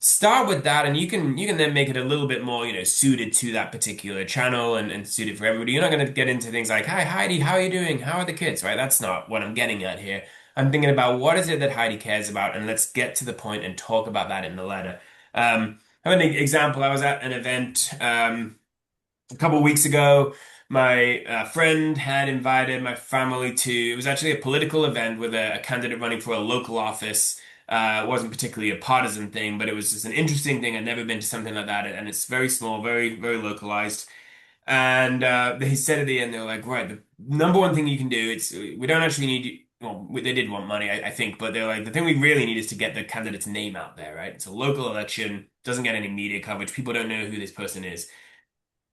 Start with that, and you can then make it a little bit more, suited to that particular channel and suited for everybody. You're not going to get into things like, "Hi Heidi, how are you doing? How are the kids?" Right? That's not what I'm getting at here. I'm thinking about what is it that Heidi cares about, and let's get to the point and talk about that in the letter. I have an example. I was at an event. A couple of weeks ago, my friend had invited my family to, it was actually a political event with a candidate running for a local office. It wasn't particularly a partisan thing, but it was just an interesting thing. I'd never been to something like that, and it's very small, very, very localized. And they said at the end, they were like, right, the number one thing you can do, it's we don't actually need you. Well, they did want money, I think, but they're like, the thing we really need is to get the candidate's name out there, right? It's a local election, doesn't get any media coverage. People don't know who this person is.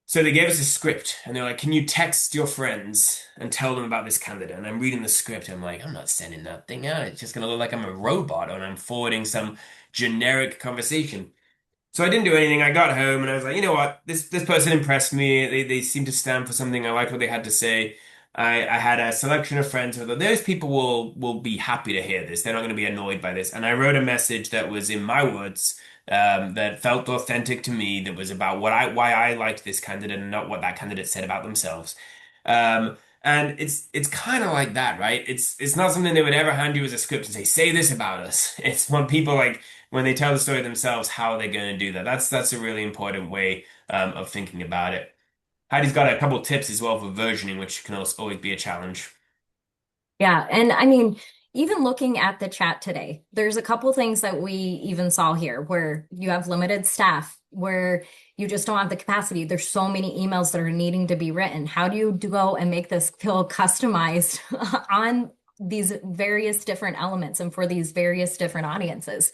So they gave us a script and they're like, can you text your friends and tell them about this candidate? And I'm reading the script. I'm like, I'm not sending that thing out. It's just going to look like I'm a robot and I'm forwarding some generic conversation. So I didn't do anything. I got home and I was like, you know what? This person impressed me. They seemed to stand for something. I liked what they had to say. I had a selection of friends who thought those people will be happy to hear this. They're not going to be annoyed by this. And I wrote a message that was in my words, that felt authentic to me, that was about why I liked this candidate and not what that candidate said about themselves. And it's kind of like that, right? It's not something they would ever hand you as a script and say this about us. It's when people like when they tell the story themselves, how are they going to do that? That's a really important way of thinking about it. Heidi's got a couple tips as well for versioning, which can also always be a challenge. Yeah, and I mean, even looking at the chat today, there's a couple things that we even saw here where you have limited staff. where you just don't have the capacity. There's so many emails that are needing to be written. How do you go and make this feel customized on these various different elements and for these various different audiences?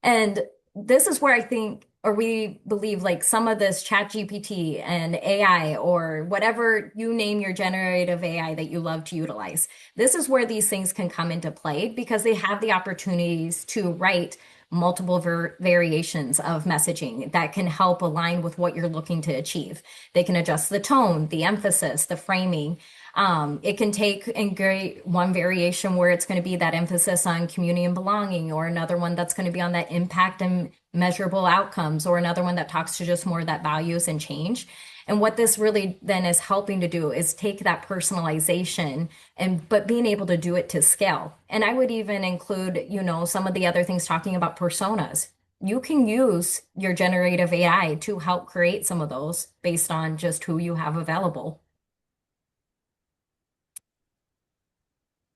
And this is where I think, or we believe, like some of this chat GPT and AI or whatever you name your generative AI that you love to utilize. This is where these things can come into play because they have the opportunities to write multiple variations of messaging that can help align with what you're looking to achieve. They can adjust the tone, the emphasis, the framing. It can take and create one variation where it's going to be that emphasis on community and belonging, or another one that's going to be on that impact and measurable outcomes, or another one that talks to just more that values and change. And what this really then is helping to do is take that personalization and but being able to do it to scale. And I would even include, some of the other things talking about personas. You can use your generative AI to help create some of those based on just who you have available.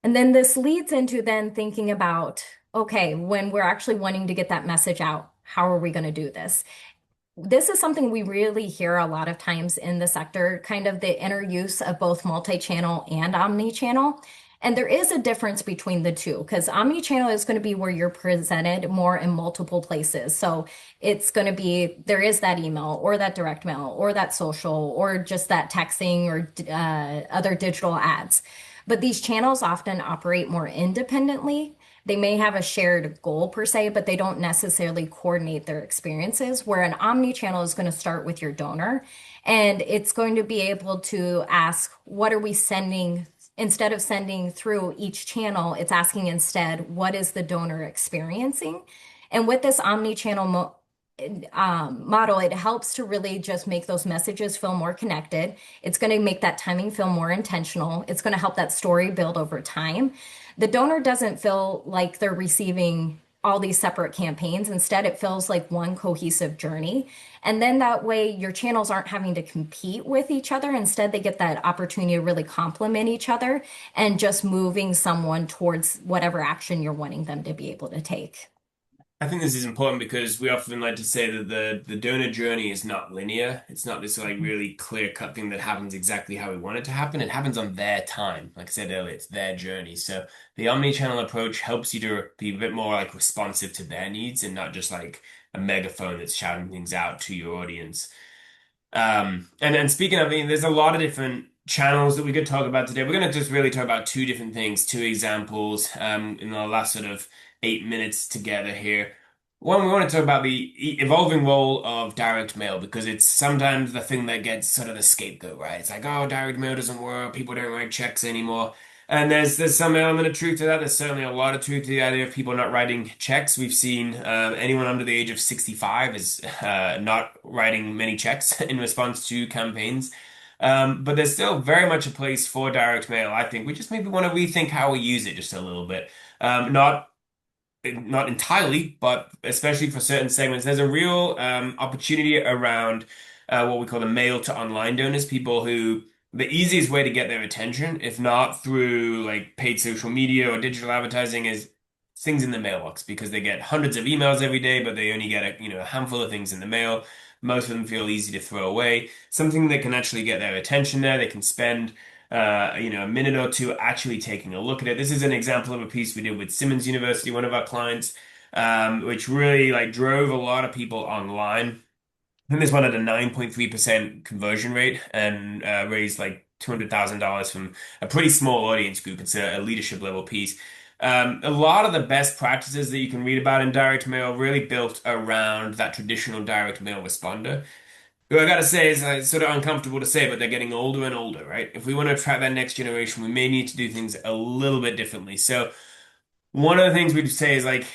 And then this leads into then thinking about, okay, when we're actually wanting to get that message out, how are we going to do this? This is something we really hear a lot of times in the sector, kind of the inner use of both multi-channel and omni-channel. And there is a difference between the two because omni-channel is going to be where you're presented more in multiple places. So it's going to be, there is that email or that direct mail or that social or just that texting or other digital ads. But these channels often operate more independently. They may have a shared goal per se, but they don't necessarily coordinate their experiences. Where an omni channel is going to start with your donor and it's going to be able to ask, what are we sending? Instead of sending through each channel, it's asking instead, what is the donor experiencing? And with this omni channel model, it helps to really just make those messages feel more connected. It's going to make that timing feel more intentional. It's going to help that story build over time. The donor doesn't feel like they're receiving all these separate campaigns. Instead, it feels like one cohesive journey. And then that way, your channels aren't having to compete with each other. Instead, they get that opportunity to really complement each other and just moving someone towards whatever action you're wanting them to be able to take. I think this is important because we often like to say that the donor journey is not linear. It's not this like really clear cut thing that happens exactly how we want it to happen. It happens on their time. Like I said earlier, it's their journey. So the omni-channel approach helps you to be a bit more like responsive to their needs and not just like a megaphone that's shouting things out to your audience. And speaking of, I mean, there's a lot of different channels that we could talk about today. We're going to just really talk about two different things, two examples, in the last sort of 8 minutes together here. One, we want to talk about the evolving role of direct mail because it's sometimes the thing that gets sort of the scapegoat, right? It's like, oh, direct mail doesn't work. People don't write checks anymore. And there's some element of truth to that. There's certainly a lot of truth to the idea of people not writing checks. We've seen anyone under the age of 65 is not writing many checks in response to campaigns. But there's still very much a place for direct mail, I think. We just maybe want to rethink how we use it just a little bit. Not entirely, but especially for certain segments, there's a real opportunity around what we call the mail to online donors, people who the easiest way to get their attention, if not through like paid social media or digital advertising, is things in the mailbox because they get hundreds of emails every day, but they only get a handful of things in the mail. Most of them feel easy to throw away. Something that can actually get their attention there. They can spend a minute or two actually taking a look at it. This is an example of a piece we did with Simmons University, one of our clients, which really like drove a lot of people online. I think this one had a 9.3% conversion rate and raised like $200,000 from a pretty small audience group. It's a leadership level piece. A lot of the best practices that you can read about in direct mail really built around that traditional direct mail responder. Who I gotta say is sort of uncomfortable to say, but they're getting older and older, right? If we want to attract that next generation, we may need to do things a little bit differently. So one of the things we'd say is like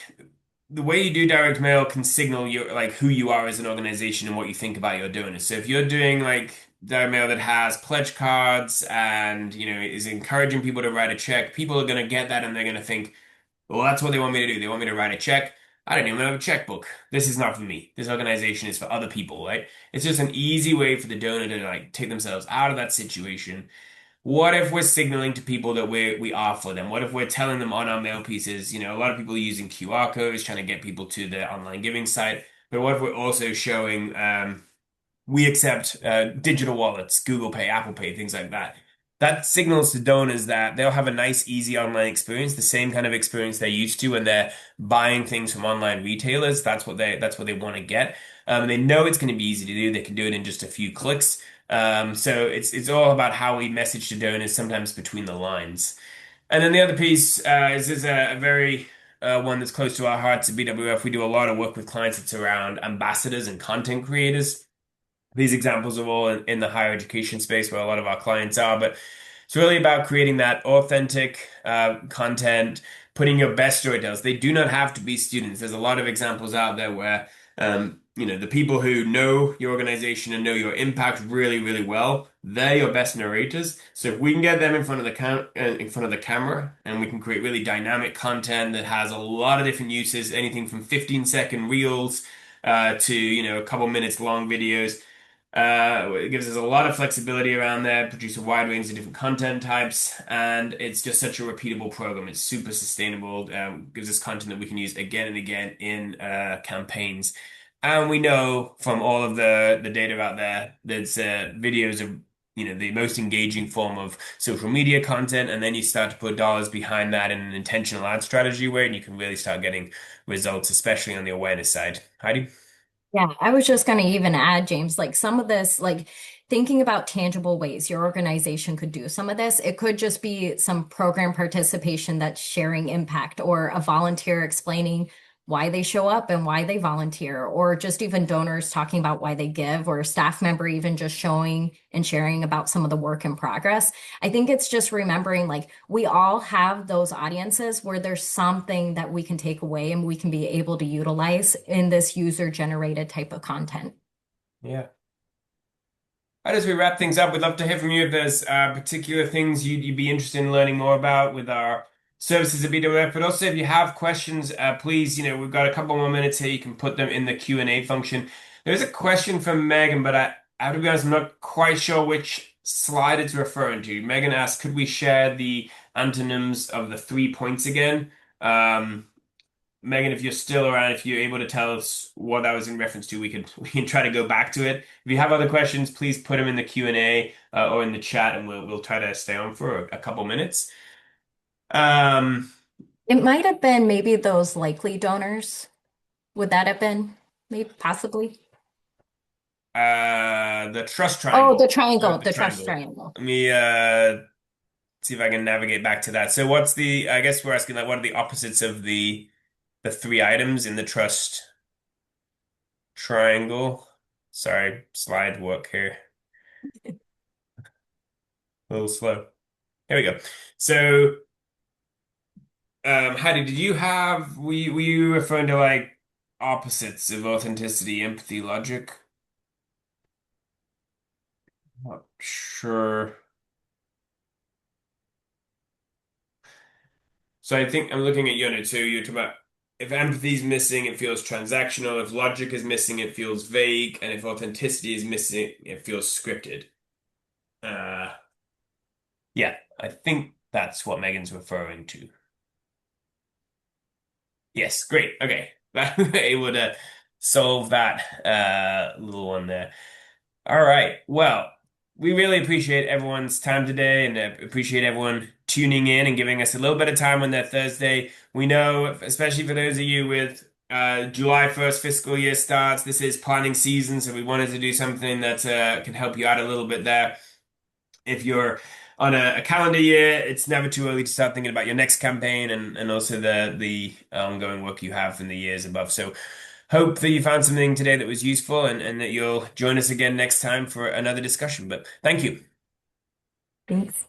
the way you do direct mail can signal your like who you are as an organization and what you think about your donors. So if you're doing like direct mail that has pledge cards and is encouraging people to write a check, people are gonna get that and they're gonna think, well, that's what they want me to do. They want me to write a check. I don't even have a checkbook. This is not for me. This organization is for other people, right? It's just an easy way for the donor to like take themselves out of that situation. What if we're signaling to people that we are for them? What if we're telling them on our mail pieces, a lot of people are using QR codes trying to get people to the online giving site. But what if we're also showing we accept digital wallets, Google Pay, Apple Pay, things like that. That signals to donors that they'll have a nice, easy online experience, the same kind of experience they're used to when they're buying things from online retailers. That's what they want to get. And they know it's going to be easy to do. They can do it in just a few clicks. So it's all about how we message to donors, sometimes between the lines. And then the other piece is a very one that's close to our hearts at BWF. We do a lot of work with clients that's around ambassadors and content creators. These examples are all in the higher education space where a lot of our clients are, but it's really about creating that authentic content, putting your best storytellers. They do not have to be students. There's a lot of examples out there where, the people who know your organization and know your impact really, really well, they're your best narrators. So if we can get them in front of in front of the camera, and we can create really dynamic content that has a lot of different uses, anything from 15-second reels to a couple minutes long videos. It gives us a lot of flexibility around there, produce a wide range of different content types, and it's just such a repeatable program. It's super sustainable, gives us content that we can use again and again in campaigns. And we know from all of the data out there that videos are, the most engaging form of social media content, and then you start to put dollars behind that in an intentional ad strategy way, and you can really start getting results, especially on the awareness side. Heidi? Yeah, I was just going to even add, James, like some of this, like thinking about tangible ways your organization could do some of this. It could just be some program participation that's sharing impact, or a volunteer explaining why they show up and why they volunteer, or just even donors talking about why they give, or a staff member even just showing and sharing about some of the work in progress. I think it's just remembering like we all have those audiences where there's something that we can take away and we can be able to utilize in this user generated type of content. Yeah. As we wrap things up, we'd love to hear from you if there's particular things you'd be interested in learning more about with our services at BWF. But also, if you have questions, please, we've got a couple more minutes here. You can put them in the Q&A function. There's a question from Megan, but I have to be honest, I'm not quite sure which slide it's referring to. Megan asked, could we share the antonyms of the 3 points again? Um, Megan, if you're still around, if you're able to tell us what that was in reference to, we can try to go back to it. If you have other questions, please put them in the Q&A or in the chat, and we'll try to stay on for a couple minutes. Um, It might have been maybe those likely donors. Would that have been maybe possibly? the trust Oh, triangle. The the trust triangle. triangle. Let me see if I can navigate back to that. So, I guess we're asking like, what are the opposites of the three items in the trust triangle? Sorry, slide work here. A little slow. Here we go. So. Heidi, did you have were you referring to like opposites of authenticity, empathy, logic? Not sure. So I think I'm looking at unit two. You're talking about if empathy is missing, it feels transactional. If logic is missing, it feels vague. And if authenticity is missing, it feels scripted. Uh, yeah, I think that's what Megan's referring to. Yes, great. Okay. Able to solve that little one there. All right. Well, we really appreciate everyone's time today and appreciate everyone tuning in and giving us a little bit of time on their Thursday. We know, especially for those of you with July 1st fiscal year starts, this is planning season, so we wanted to do something that can help you out a little bit there. If you're on a calendar year, it's never too early to start thinking about your next campaign and also the ongoing work you have in the years above. So hope that you found something today that was useful and that you'll join us again next time for another discussion. But thank you. Thanks.